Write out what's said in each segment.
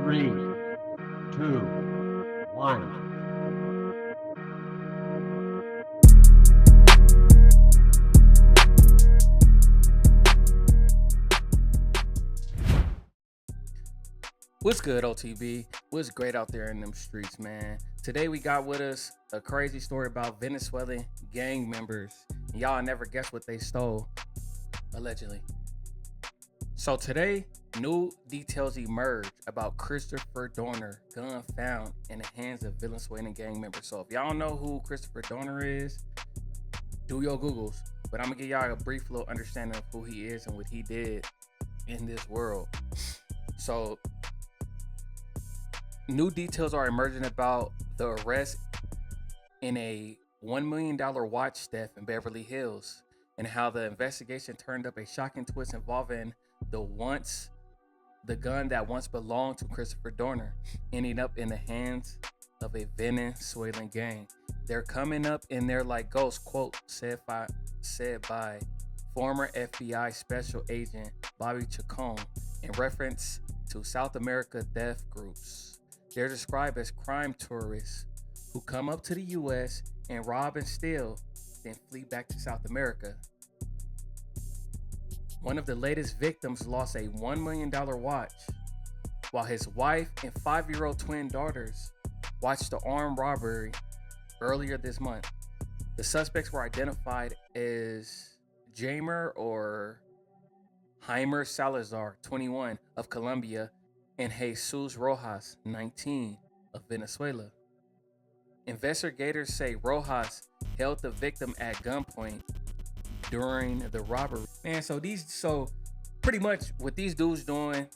Three, two, one. What's good, OTB? What's great out there in them streets, man? Today we got with us a crazy story about Venezuelan gang members. Y'all never guess what they stole, allegedly. So today, new details emerge about Christopher Dorner, gun found in the hands of Venezuelan gang members. So if y'all don't know who Christopher Dorner is, do your Googles. But I'm gonna give y'all a brief little understanding of who he is and what he did in this world. So new details are emerging about the arrest in a $1 million watch theft in Beverly Hills and how the investigation turned up a shocking twist involving the gun that once belonged to Christopher Dorner ending up in the hands of a Venezuelan gang. They're coming up and they're like ghosts, quote, said by former FBI Special Agent Bobby Chacon in reference to South America death groups. They're described as crime tourists who come up to the U.S. and rob and steal, then flee back to South America. One of the latest victims lost a $1 million watch, while his wife and 5-year-old twin daughters watched the armed robbery earlier this month. The suspects were identified as Jamer or Heimer Salazar, 21, of Colombia, and Jesus Rojas, 19, of Venezuela. Investigators say Rojas held the victim at gunpoint during the robbery. Man, so pretty much what these dudes doing,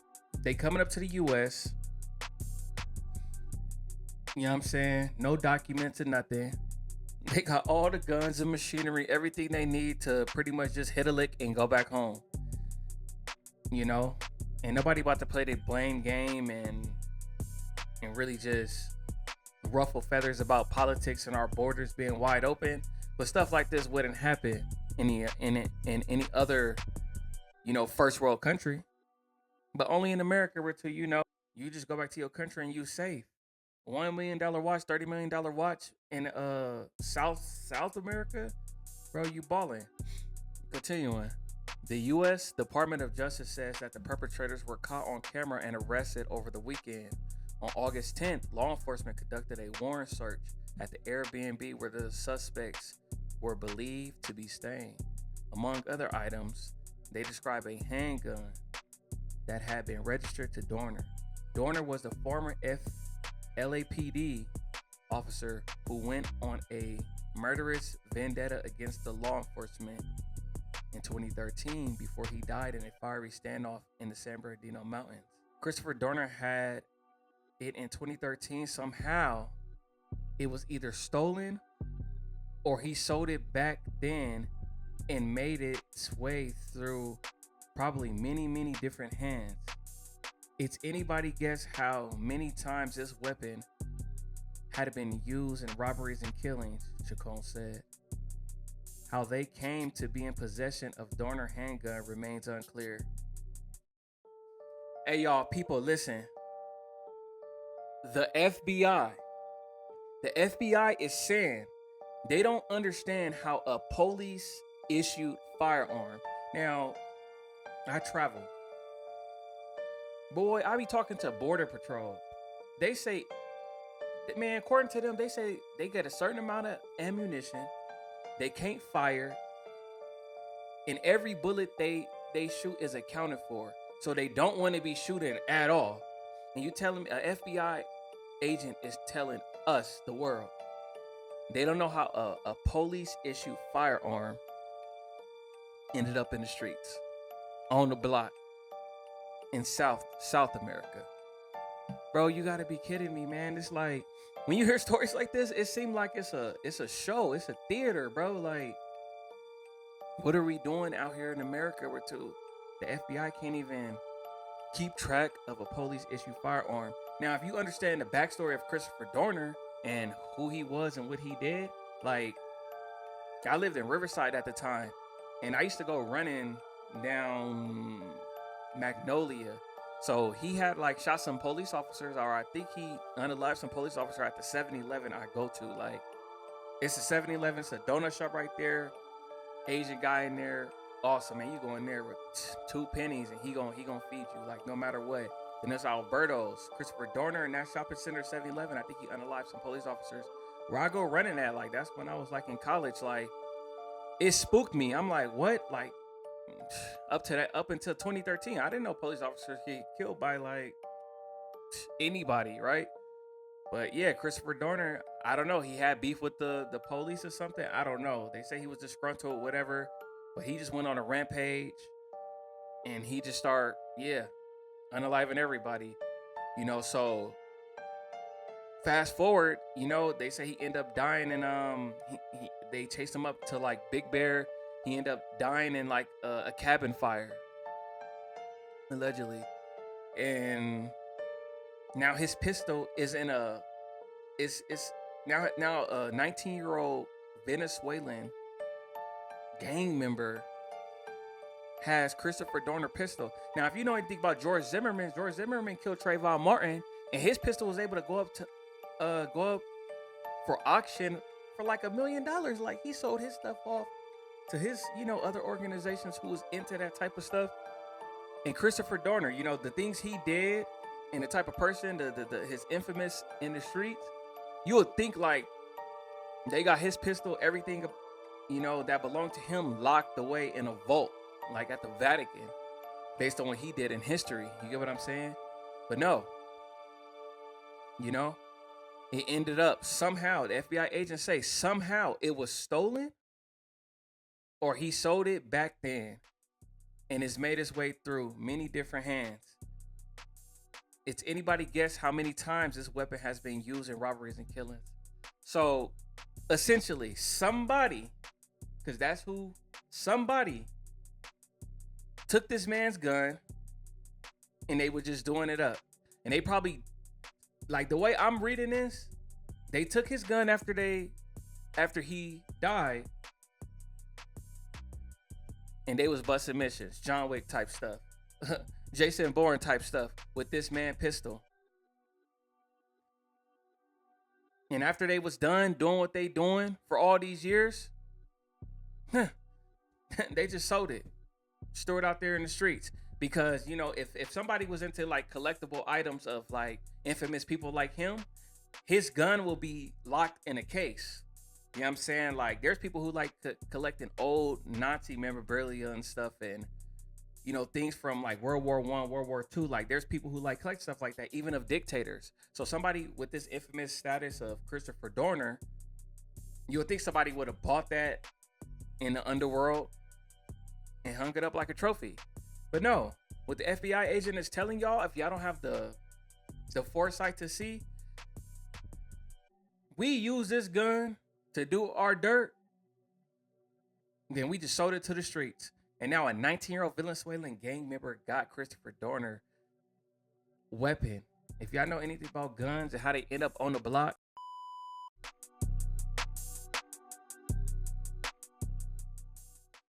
they coming up to the US. You know what I'm saying? No documents or nothing. They got all the guns and machinery, everything they need to pretty much just hit a lick and go back home. You know? And nobody about to play their blame game and really just ruffle feathers about politics and our borders being wide open. But stuff like this wouldn't happen in any other, first world country. But only in America where you just go back to your country and you safe. $1 million watch, $30 million watch in South America, bro, you balling. Continuing. The U.S. Department of Justice says that the perpetrators were caught on camera and arrested over the weekend. On August 10th, law enforcement conducted a warrant search at the Airbnb where the suspects were believed to be staying. Among other items, they describe a handgun that had been registered to Dorner. Dorner was the former LAPD officer who went on a murderous vendetta against the law enforcement in 2013 before he died in a fiery standoff in the San Bernardino Mountains. Christopher Dorner had it in 2013. Somehow, it was either stolen or he sold it back then and made its way through probably many different hands. It's anybody guess how many times this weapon had been used in robberies and killings, Chacon said. How they came to be in possession of Dorner handgun remains unclear. Hey y'all, people, listen. The FBI is saying they don't understand how a police issued firearm. Now, I travel. Boy, I be talking to Border Patrol. They say, man, according to them, they say they get a certain amount of ammunition. They can't fire, and every bullet they shoot is accounted for. So they don't want to be shooting at all. And you telling me an FBI agent is telling us, the world, they don't know how a police issued firearm ended up in the streets, on the block, in South America. Bro, you gotta be kidding me, man. It's like, when you hear stories like this, it seems like it's a show, it's a theater, bro. Like, what are we doing out here in America where the FBI can't even keep track of a police issue firearm? Now, if you understand the backstory of Christopher Dorner and who he was and what he did, like, I lived in Riverside at the time, and I used to go running down Magnolia So he had like shot some police officers, or I think he unalived some police officer at the 7-Eleven I go to. Like, it's a 7-Eleven, it's a donut shop right there. Asian guy in there, awesome, man. You go in there with 2 pennies and he gonna feed you, like, no matter what. Then there's Alberto's, Christopher Dorner in that shopping center, 7-Eleven. I think he unalived some police officers. Where I go running at, like, that's when I was like in college. Like, it spooked me. I'm like, what? Like, up until 2013, I didn't know police officers get killed by like anybody, right? But yeah, Christopher Dorner, I don't know. He had beef with the police or something. I don't know. They say he was disgruntled, whatever. But he just went on a rampage and he just started, unaliving everybody. So fast forward, they say he ended up dying and they chased him up to like Big Bear. He ended up dying in like a cabin fire, allegedly. And now his pistol is in it's now a 19-year-old Venezuelan gang member has Christopher Dorner pistol. Now, if you know anything about George Zimmerman killed Trayvon Martin, and his pistol was able to go up for auction for like $1 million. Like, he sold his stuff off to his, other organizations who was into that type of stuff. And Christopher Dorner, the things he did and the type of person, his infamous in the streets, you would think like they got his pistol, everything, that belonged to him locked away in a vault, like at the Vatican, based on what he did in history. You get what I'm saying? But no, it ended up somehow, the FBI agents say somehow it was stolen or he sold it back then and it's made its way through many different hands. It's anybody guess how many times this weapon has been used in robberies and killings. So essentially somebody, because that's who, somebody took this man's gun and they were just doing it up. And they probably, like the way I'm reading this, they took his gun after he died and they was busting missions, John Wick type stuff, Jason Bourne type stuff with this man pistol. And after they was done doing what they doing for all these years, they just sold it, stored out there in the streets. Because, if somebody was into like collectible items of like infamous people like him, his gun will be locked in a case. You know what I'm saying? Like, there's people who like collecting old Nazi memorabilia and stuff, and things from like World War I, World War II. Like, there's people who like collect stuff like that, even of dictators. So somebody with this infamous status of Christopher Dorner, you would think somebody would have bought that in the underworld and hung it up like a trophy. But no, what the FBI agent is telling y'all, if y'all don't have the foresight to see, we use this gun to do our dirt, then we just sold it to the streets. And now a 19-year-old Venezuelan gang member got Christopher Dorner weapon. If y'all know anything about guns and how they end up on the block,